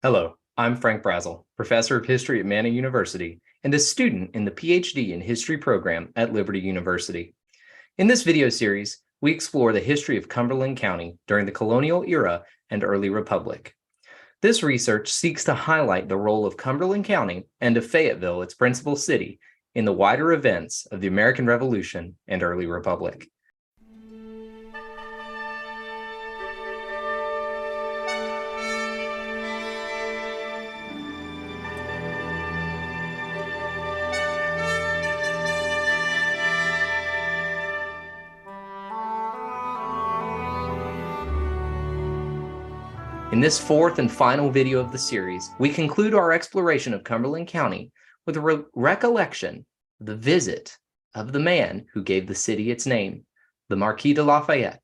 Hello, I'm Frank Brazel, Professor of History at Manning University and a student in the PhD in History program at Liberty University. In this video series, we explore the history of Cumberland County during the colonial era and early republic. This research seeks to highlight the role of Cumberland County and of Fayetteville, its principal city, in the wider events of the American Revolution and early republic. In this fourth and final video of the series, we conclude our exploration of Cumberland County with a recollection of the visit of the man who gave the city its name, the Marquis de Lafayette.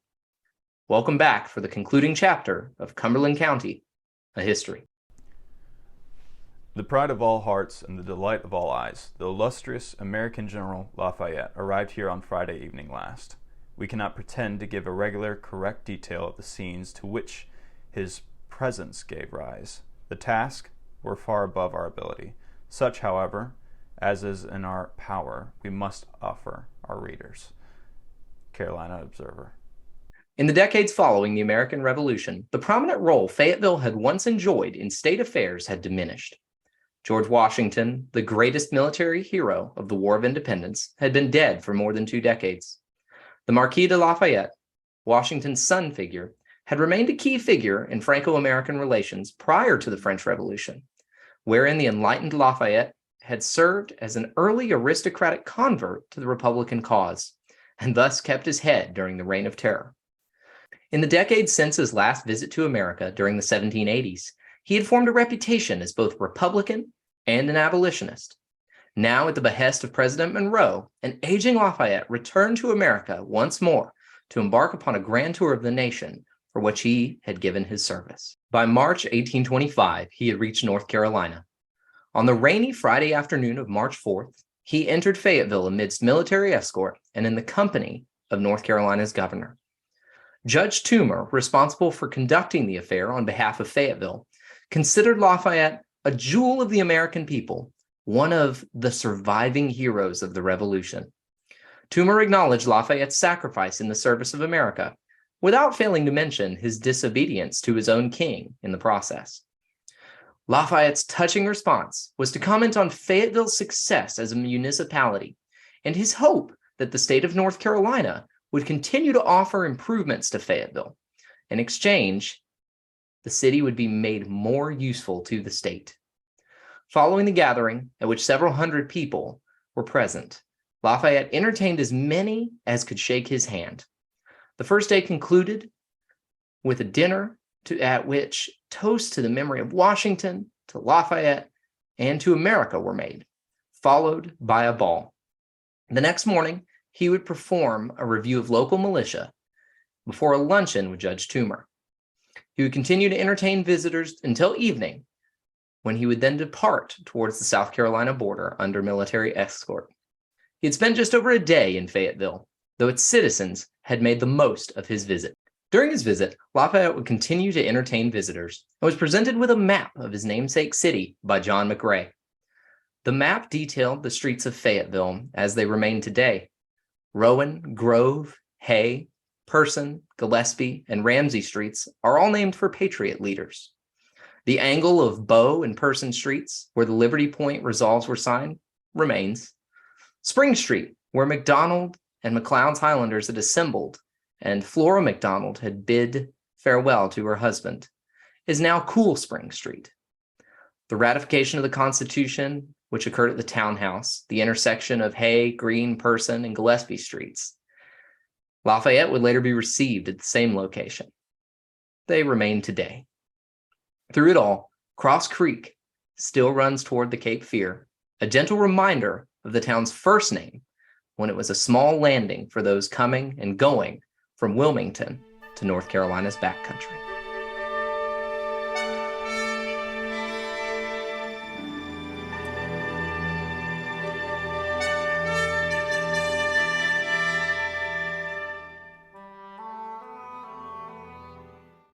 Welcome back for the concluding chapter of Cumberland County, a history. The pride of all hearts and the delight of all eyes, the illustrious American General Lafayette arrived here on Friday evening last. We cannot pretend to give a regular, correct detail of the scenes to which his presence gave rise. The task were far above our ability. Such, however, as is in our power, we must offer our readers. Carolina Observer. In the decades following the American Revolution, the prominent role Fayetteville had once enjoyed in state affairs had diminished. George Washington, the greatest military hero of the War of Independence, had been dead for more than 2 decades. The Marquis de Lafayette, Washington's son figure, had remained a key figure in Franco-American relations prior to the French Revolution, wherein the enlightened Lafayette had served as an early aristocratic convert to the Republican cause, and thus kept his head during the Reign of Terror. In the decades since his last visit to America during the 1780s, he had formed a reputation as both Republican and an abolitionist. Now, at the behest of President Monroe, an aging Lafayette returned to America once more to embark upon a grand tour of the nation for which he had given his service. By March 1825, he had reached North Carolina. On the rainy Friday afternoon of March 4th, he entered Fayetteville amidst military escort and in the company of North Carolina's governor. Judge Toomer, responsible for conducting the affair on behalf of Fayetteville, considered Lafayette a jewel of the American people, one of the surviving heroes of the Revolution. Toomer acknowledged Lafayette's sacrifice in the service of America, without failing to mention his disobedience to his own king in the process. Lafayette's touching response was to comment on Fayetteville's success as a municipality and his hope that the state of North Carolina would continue to offer improvements to Fayetteville. In exchange, the city would be made more useful to the state. Following the gathering, at which several hundred people were present, Lafayette entertained as many as could shake his hand. The first day concluded with a dinner at which toasts to the memory of Washington, to Lafayette, and to America were made, followed by a ball. The next morning, he would perform a review of local militia before a luncheon with Judge Toomer. He would continue to entertain visitors until evening, when he would then depart towards the South Carolina border under military escort. He had spent just over a day in Fayetteville, though its citizens had made the most of his visit. During his visit, Lafayette would continue to entertain visitors and was presented with a map of his namesake city by John McRae. The map detailed the streets of Fayetteville as they remain today. Rowan, Grove, Hay, Person, Gillespie, and Ramsey streets are all named for Patriot leaders. The angle of Bow and Person streets, where the Liberty Point resolves were signed, remains. Spring Street, where McDonald and McLeod's Highlanders had assembled and Flora MacDonald had bid farewell to her husband, is now Cool Spring Street. The ratification of the Constitution, which occurred at the Townhouse, the intersection of Hay, Green, Person, and Gillespie streets. Lafayette would later be received at the same location. They remain today. Through it all, Cross Creek still runs toward the Cape Fear, a gentle reminder of the town's first name, when it was a small landing for those coming and going from Wilmington to North Carolina's backcountry.